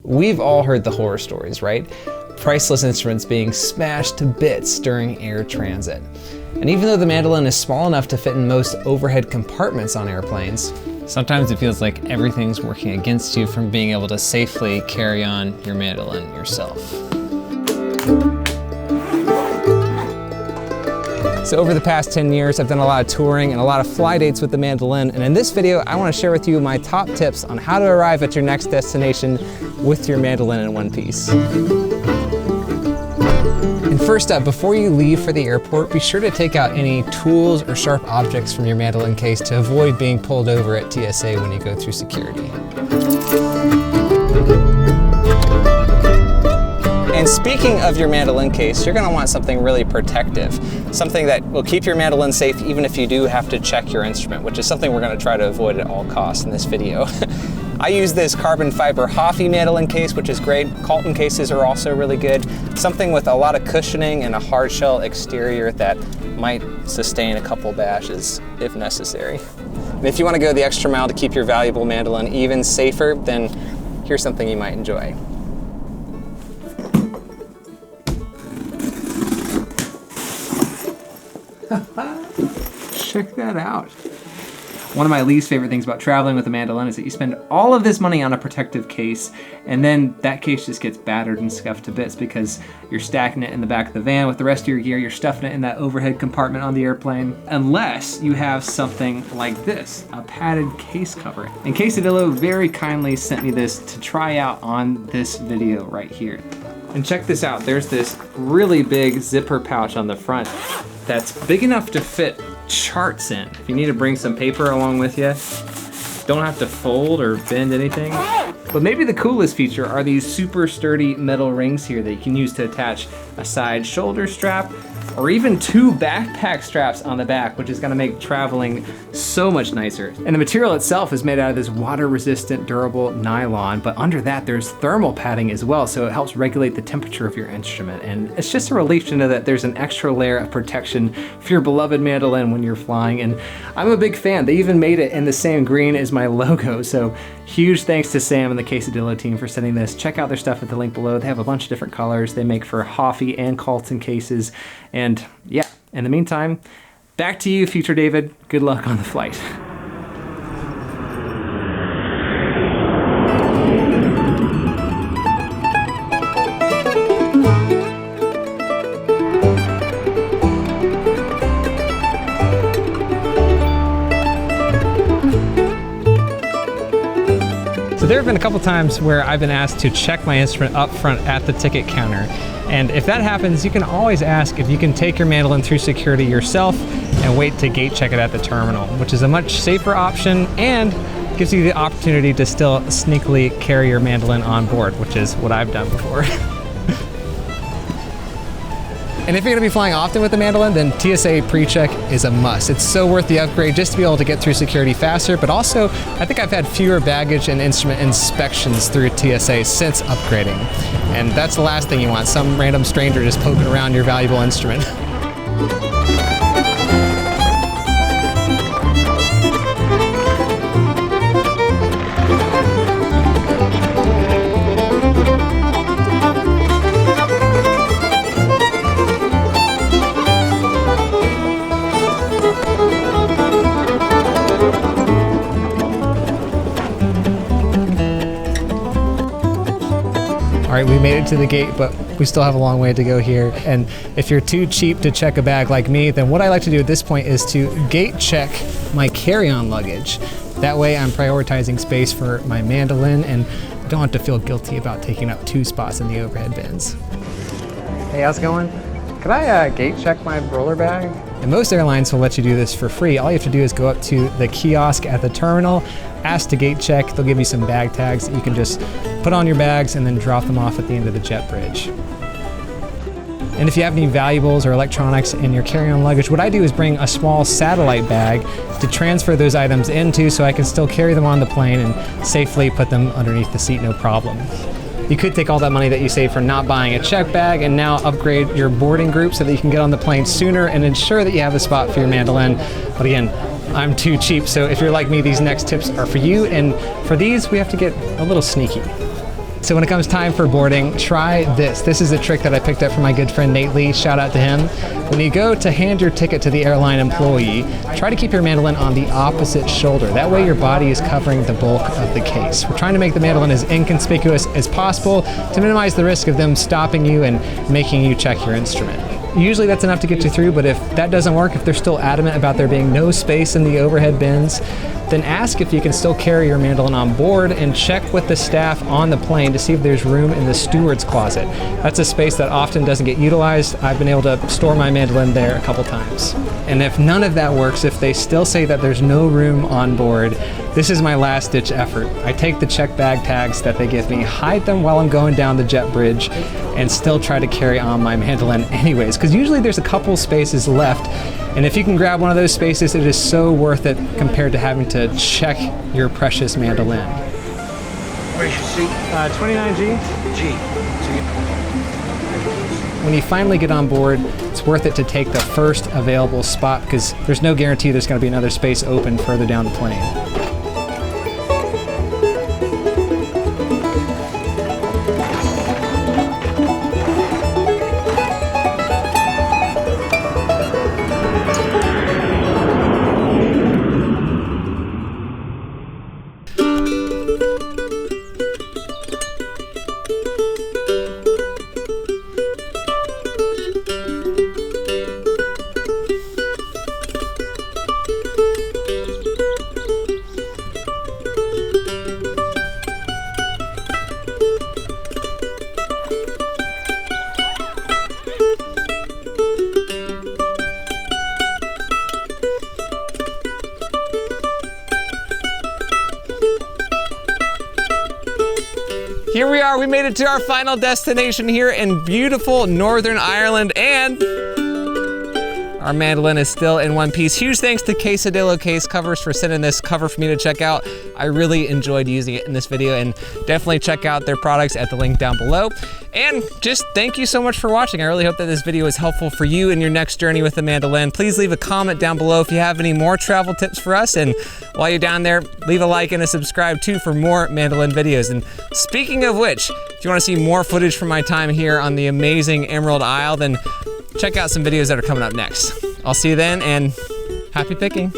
We've all heard the horror stories, right? Priceless instruments being smashed to bits during air transit. And even though the mandolin is small enough to fit in most overhead compartments on airplanes, sometimes it feels like everything's working against you from being able to safely carry on your mandolin yourself. So over the past 10 years, I've done a lot of touring and a lot of fly dates with the mandolin, and in this video, I want to share with you my top tips on how to arrive at your next destination with your mandolin in one piece. And first up, before you leave for the airport, be sure to take out any tools or sharp objects from your mandolin case to avoid being pulled over at TSA when you go through security. And speaking of your mandolin case, you're gonna want something really protective. Something that will keep your mandolin safe even if you do have to check your instrument, which is something we're gonna try to avoid at all costs in this video. I use this carbon fiber Hoffy mandolin case, which is great. Colton cases are also really good. Something with a lot of cushioning and a hard shell exterior that might sustain a couple bashes if necessary. And if you wanna go the extra mile to keep your valuable mandolin even safer, then here's something you might enjoy. Check that out. One of my least favorite things about traveling with a mandolin is that you spend all of this money on a protective case, and then that case just gets battered and scuffed to bits because you're stacking it in the back of the van with the rest of your gear. You're stuffing it in that overhead compartment on the airplane, unless you have something like this, a padded case cover. And Quesadillo very kindly sent me this to try out on this video right here. And check this out, there's this really big zipper pouch on the front that's big enough to fit charts in. If you need to bring some paper along with you, don't have to fold or bend anything. But maybe the coolest feature are these super sturdy metal rings here that you can use to attach a side shoulder strap or even 2 backpack straps on the back, which is gonna make traveling so much nicer. And the material itself is made out of this water-resistant, durable nylon, but under that there's thermal padding as well, so it helps regulate the temperature of your instrument. And it's just a relief to know that there's an extra layer of protection for your beloved mandolin when you're flying, and I'm a big fan. They even made it in the same green as my logo, so huge thanks to Sam and the Quesadillo team for sending this. Check out their stuff at the link below. They have a bunch of different colors. They make for Hoffy and Colton cases. And yeah, in the meantime, back to you, future David. Good luck on the flight. So there have been a couple times where I've been asked to check my instrument up front at the ticket counter. And if that happens, you can always ask if you can take your mandolin through security yourself and wait to gate check it at the terminal, which is a much safer option and gives you the opportunity to still sneakily carry your mandolin on board, which is what I've done before. And if you're gonna be flying often with the mandolin, then TSA pre-check is a must. It's so worth the upgrade just to be able to get through security faster, but also I think I've had fewer baggage and instrument inspections through TSA since upgrading. And that's the last thing you want, some random stranger just poking around your valuable instrument. All right, we made it to the gate, but we still have a long way to go here. And if you're too cheap to check a bag like me, then what I like to do at this point is to gate check my carry-on luggage. That way I'm prioritizing space for my mandolin and don't have to feel guilty about taking up 2 spots in the overhead bins. Hey, how's it going? Could I gate check my roller bag? And most airlines will let you do this for free. All you have to do is go up to the kiosk at the terminal, ask to gate check. They'll give you some bag tags that you can just put on your bags and then drop them off at the end of the jet bridge. And if you have any valuables or electronics in your carry-on luggage, what I do is bring a small satellite bag to transfer those items into so I can still carry them on the plane and safely put them underneath the seat, no problem. You could take all that money that you save for not buying a check bag and now upgrade your boarding group so that you can get on the plane sooner and ensure that you have a spot for your mandolin. But again, I'm too cheap, so if you're like me, these next tips are for you, and for these, we have to get a little sneaky. So when it comes time for boarding, try this. This is a trick that I picked up from my good friend Nate Lee. Shout out to him. When you go to hand your ticket to the airline employee, try to keep your mandolin on the opposite shoulder. That way your body is covering the bulk of the case. We're trying to make the mandolin as inconspicuous as possible to minimize the risk of them stopping you and making you check your instrument. Usually that's enough to get you through, but if that doesn't work, if they're still adamant about there being no space in the overhead bins, then ask if you can still carry your mandolin on board and check with the staff on the plane to see if there's room in the steward's closet. That's a space that often doesn't get utilized. I've been able to store my mandolin there a couple times. And if none of that works, if they still say that there's no room on board, this is my last ditch effort. I take the check bag tags that they give me, hide them while I'm going down the jet bridge, and still try to carry on my mandolin anyways, because usually there's a couple spaces left, and if you can grab one of those spaces, it is so worth it compared to having to check your precious mandolin. Where's your seat? 29G. G. When you finally get on board, it's worth it to take the first available spot because there's no guarantee there's going to be another space open further down the plane. Here we are, we made it to our final destination here in beautiful Northern Ireland, and our mandolin is still in one piece. Huge thanks to Quesadillo Case Covers for sending this cover for me to check out. I really enjoyed using it in this video, and definitely check out their products at the link down below. And just thank you so much for watching. I really hope that this video was helpful for you in your next journey with the mandolin. Please leave a comment down below if you have any more travel tips for us, and while you're down there, leave a like and a subscribe too for more mandolin videos. And speaking of which, if you want to see more footage from my time here on the amazing Emerald Isle, then check out some videos that are coming up next. I'll see you then, and happy picking.